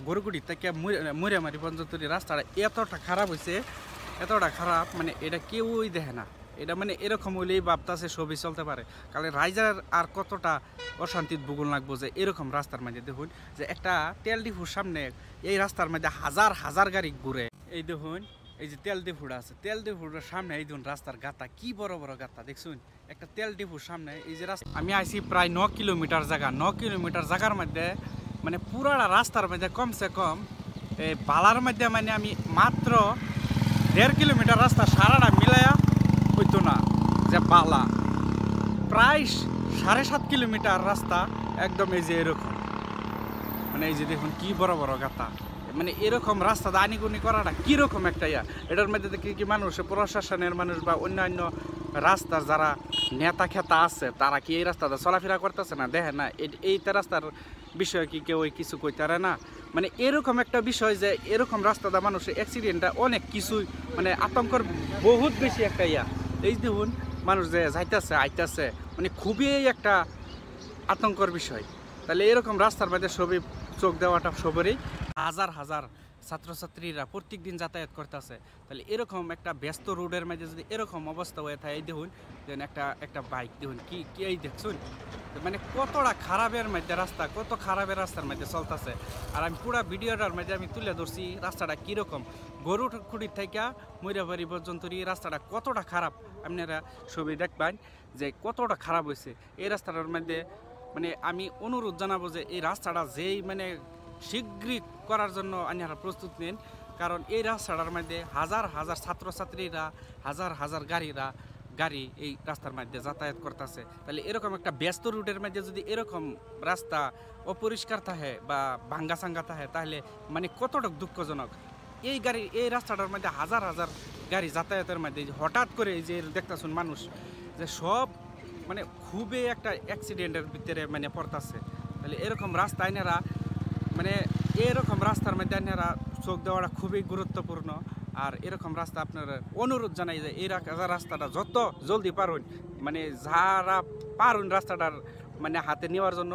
গরুগুড়ি থেকে মুড়িয়ামারি পর্যন্ত রাস্তাটা এতটা খারাপ হয়েছে, এতটা খারাপ মানে এটা কেউই দেখে না। এটা মানে এরকম হইলেই ভাবতাছে ছবি চলতে পারে, কারণ রাইজার আর কতটা অশান্তির ভূগোল লাগবো যে এরকম রাস্তার মধ্যে দেখুন যে একটা তেল ডিপুর সামনে এই রাস্তার মধ্যে হাজার হাজার গাড়ি ঘুরে। এই দেখুন এই যে তেল ডিপুটা আছে, তেল ডিপুর সামনে এই দেখুন রাস্তার গাতা কি বড় বড় গাতা দেখছুন। একটা তেল ডিপুর সামনে এই যে রাস্তা, আমি আইছি প্রায় 9 কিলোমিটার জায়গা, 9 কিলোমিটার জায়গার মধ্যে মানে পুরাটা রাস্তার মধ্যে কমসে কম এই বালার মধ্যে মানে আমি মাত্র 1.5 কিলোমিটার রাস্তা সারাটা মিলাইয়া হইতো না যে বালা, প্রায় 7.5 কিলোমিটার রাস্তা একদম এই যে এরকম মানে এই যে দেখুন কি বড় বড় গাতা। মানে এরকম রাস্তা আনিগুনি করাটা কীরকম একটা এটার মধ্যে দেখি কি মানুষ প্রশাসনের মানুষ বা অন্যান্য রাস্তার যারা নেতা খেতা আছে তারা কি এই রাস্তাটা চলাফেরা করতেছে না, দেখে না এইটা রাস্তার বিষয়ে কি কেউ কিছু কইতারে না। মানে এরকম একটা বিষয় যে এরকম রাস্তাটা মানুষের অ্যাক্সিডেন্টটা অনেক কিছুই মানে আতঙ্কর বহুত বেশি একটা এই দেখুন মানুষ যে যাইতেছে আইতেছে মানে খুবই একটা আতঙ্কর বিষয়। তাহলে এরকম রাস্তার মধ্যে সবই চোখ দেওয়াটা সবারই, হাজার হাজার ছাত্রছাত্রীরা প্রত্যেক দিন যাতায়াত করতেছে। তাহলে এরকম একটা ব্যস্ত রোডের মধ্যে যদি এরকম অবস্থা হয়ে থাকে, এই দেখুন যেন একটা বাইক দেখুন কি এই দেখছুন মানে কতটা খারাপের মধ্যে রাস্তা, কত খারাপের রাস্তার মধ্যে চলতেছে। আর আমি পুরো ভিডিওটার মধ্যে আমি তুলে ধরছি রাস্তাটা কীরকম, গরুকুড়ির থেকে ময়রাবাড়ি পর্যন্ত এই রাস্তাটা কতটা খারাপ আপনারা ছবি দেখবেন যে কতটা খারাপ হয়েছে এই রাস্তাটার মধ্যে। মানে আমি অনুরোধ জানাবো যে এই রাস্তাটা যেই মানে শীঘ্রই করার জন্য আপনারা প্রস্তুত নেন, কারণ এই রাস্তাটার মধ্যে হাজার হাজার ছাত্রছাত্রীরা হাজার হাজার গাড়ি এই রাস্তার মধ্যে যাতায়াত করতেছে। তাহলে এরকম একটা ব্যস্ত রুটের মধ্যে যদি এরকম রাস্তা অপরিষ্কার থাকে বা ভাঙ্গা সাঙ্গা থাকে তাহলে মানে কতটা দুঃখজনক। এই রাস্তাটার মধ্যে হাজার হাজার গাড়ি যাতায়াতের মধ্যে হঠাৎ করে এই যে দেখতেছুন মানুষ যে সব মানে খুবই একটা অ্যাক্সিডেন্টের ভিতরে মানে পড়তেছে। তাহলে এরকম রাস্তা আইনারা মানে এরকম রাস্তার মধ্যে আইনারা চোখ দেওয়াটা খুবই গুরুত্বপূর্ণ। আর এরকম রাস্তা আপনারা অনুরোধ জানাই যে এই রাস্তাটা যত জলদি পারুন মানে যারা পারুন রাস্তাটার মানে হাতে নেওয়ার জন্য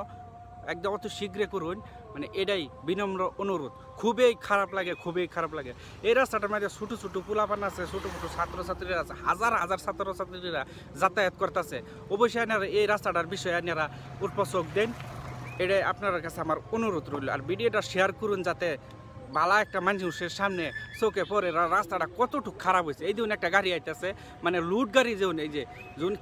একদম অত শীঘ্রই করুন, মানে এটাই বিনম্র অনুরোধ। খুবই খারাপ লাগে, খুবই খারাপ লাগে। এই রাস্তাটার মধ্যে ছোটো ছোটো পোলাপান আছে, ছোটো ছোটো ছাত্রছাত্রীরা আছে, হাজার হাজার ছাত্রছাত্রীরা যাতায়াত করতেছে। অবশ্যই আপনারা এই রাস্তাটার বিষয়ে আপনারা উৎপোষক দেন, এটাই আপনার কাছে আমার অনুরোধ রইল। আর ভিডিওটা শেয়ার করুন যাতে বালা একটা মানুষের সামনে চোখে পড়ে রাস্তাটা কতটুকু খারাপ হয়েছে। এই দেখুন একটা গাড়ি আইতেছে মানে লুট গাড়ি যেমন এই যে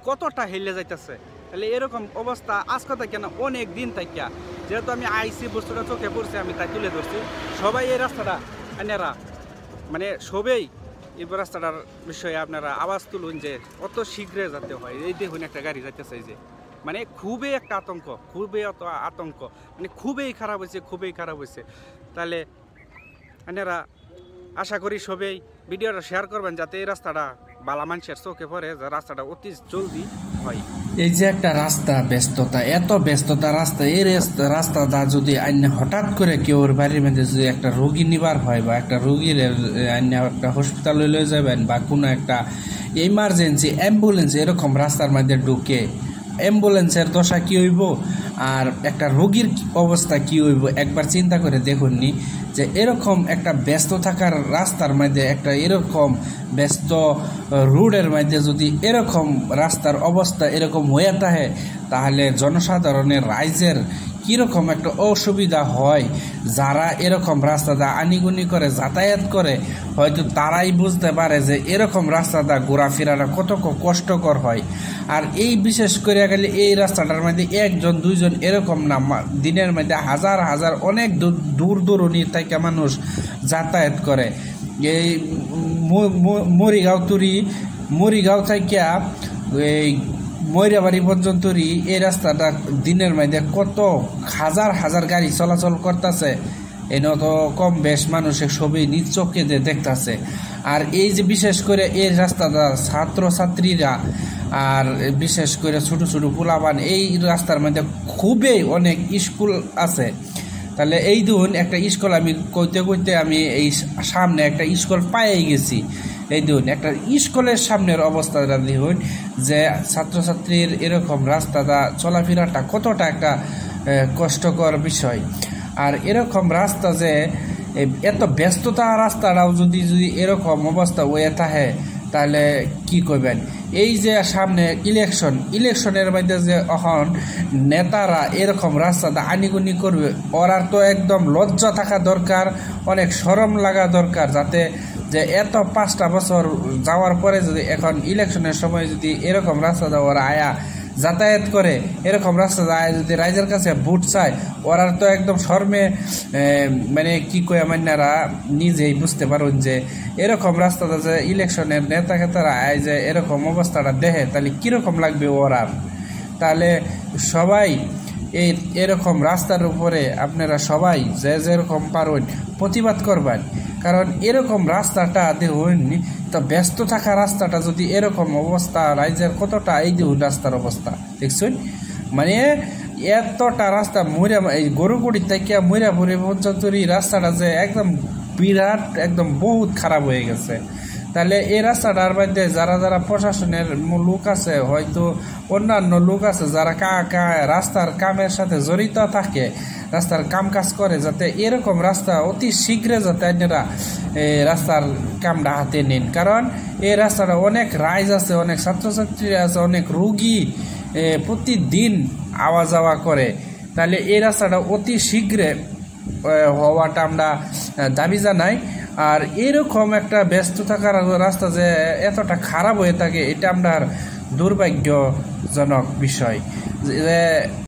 কতটা হেলে যাইতেছে। তাহলে এরকম অবস্থা আজ কথা কেন অনেক দিন থাকিয়া যেহেতু আমি আইসি বস্তুটা চোখে পড়ছে আমি তাই তুলে ধরছি। সবাই এই রাস্তাটা আপনারা মানে সবাই এই রাস্তাটার বিষয়ে আপনারা আওয়াজ তুলুন যে অত শীঘ্রে যাতে হয়। এই দেখুন একটা গাড়ি যাইতেছে এই যে মানে খুবই একটা আতঙ্ক, খুবই আতঙ্ক মানে খুবই খারাপ হয়েছে, খুবই খারাপ হয়েছে। তাহলে আপনারা আশা করি সবাই ভিডিওটা শেয়ার করবেন যাতে এই রাস্তাটা বালা মানুষের চোখে পড়ে, যে রাস্তাটা অতি জলদি হয়। এই যে একটা রাস্তা ব্যস্ততা, এত ব্যস্ততা রাস্তা, এই রাস্তাটা যদি আইনে হঠাৎ করে কেউ বাড়ির মধ্যে যদি একটা রোগী নিবার হয় বা একটা রোগীর আইনে একটা হসপিটালে লয়ে যাবেন বা কোনো একটা ইমার্জেন্সি অ্যাম্বুলেন্স এরকম রাস্তার মধ্যে ঢুকে অ্যাম্বুলেন্সের দশা কি হইব আর একটা রোগীর অবস্থা কি হইব একবার চিন্তা করে দেখুননি। যে এরকম একটা ব্যস্ত থাকার রাস্তার মধ্যে একটা এরকম ব্যস্ত রোডের মধ্যে যদি এরকম রাস্তার অবস্থা এরকম হয়ে থাকে তাহলে জনসাধারণের রাইজের কীরকম একটা অসুবিধা হয়। যারা এরকম রাস্তাটা আনিগুনি করে যাতায়াত করে হয়তো তারাই বুঝতে পারে যে এরকম রাস্তাটা ঘোরাফেরাটা কত কষ্টকর হয়। আর এই বিশেষ করে গেলে এই রাস্তাটার মধ্যে একজন দুইজন এরকম না, দিনের মধ্যে হাজার হাজার অনেক দূর দূরণির থেকে মানুষ যাতায়াত করে। এই মরিগাঁও থেকে এই ময়রাবাড়ি পর্যন্ত এই রাস্তাটা দিনের মধ্যে কত হাজার হাজার গাড়ি চলাচল করতেছে, এনে তো কম বেশ মানুষের ছবি নিজ চোখে দেখতেছে। আর এই যে বিশেষ করে এই রাস্তাটা ছাত্রছাত্রীরা আর বিশেষ করে ছোট ছোট পোলাপান এই রাস্তার মধ্যে খুবই অনেক স্কুল আছে। তাহলে এই ধরুন একটা স্কুল আমি কইতে কইতে আমি এই সামনে একটা স্কুল পাই গেছি। এই দেখুন একটা স্কুলের সামনের অবস্থাটা দেখুন যে ছাত্রছাত্রীর এরকম রাস্তাটা চলাফেরাটা কতটা একটা কষ্টকর বিষয়। আর এরকম রাস্তা যে এত ব্যস্ততা রাস্তাটাও যদি এরকম অবস্থা হয়ে থাকে তাহলে কি করবেন। এই যে সামনে ইলেকশনের মধ্যে যে এখন নেতারা এরকম রাস্তাটা আনিগুনি করবে, ওরা তো একদম লজ্জা থাকা দরকার, অনেক শরম লাগা দরকার, যাতে যে এত 5টা বছর যাওয়ার পরে যদি এখন ইলেকশনের সময় যদি এরকম রাস্তাটা ওরা আয়া যাতায়াত করে, এরকম রাস্তা যায় যদি রাইজের কাছে ভোট চায়, ওরা তো একদম শর্মে মানে কি কয় মান্যারা নিজেই বুঝতে পারুন যে এরকম রাস্তাটা যে ইলেকশনের নেতা খেতারা আয় যে এরকম অবস্থাটা দেখে তাহলে কিরকম লাগবে ওরা। তাহলে সবাই এরকম রাস্তার উপরে আপনারা সবাই যে যেরকম পারেন প্রতিবাদ করবেন, কারণ এরকম রাস্তাটা দেখুন তো ব্যস্ত থাকা রাস্তাটা যদি এরকম অবস্থা রাইজের কতটা, এই দেখুন রাস্তার অবস্থা দেখছেন, মানে এতটা রাস্তা এই গরুকুড়ি থেকে ময়রাপুরি পর্যন্ত রাস্তাটা যে একদম বিরাট একদম বহুত খারাপ হয়ে গেছে। তাহলে এই রাস্তাটার মধ্যে যারা প্রশাসনের লোক আছে, হয়তো অন্যান্য লোক আছে যারা রাস্তার কামের সাথে জড়িত থাকে, রাস্তার কাম কাজ করে, যাতে এরকম রাস্তা অতি শীঘ্রে যাতে আপনারা রাস্তার কামটা হাতে নিন। কারণ এই রাস্তাটা অনেক রাইজ আছে, অনেক ছাত্রছাত্রী আছে, অনেক রুগী প্রতিদিন আওয়া যাওয়া করে। তাহলে এই রাস্তাটা অতি শীঘ্রে হওয়াটা আমরা দাবি জানাই। আর এরকম একটা ব্যস্ত থাকার রাস্তা যে এতটা খারাপ হয়ে থাকে, এটা আমরা দুর্ভাগ্যজনক বিষয়। যে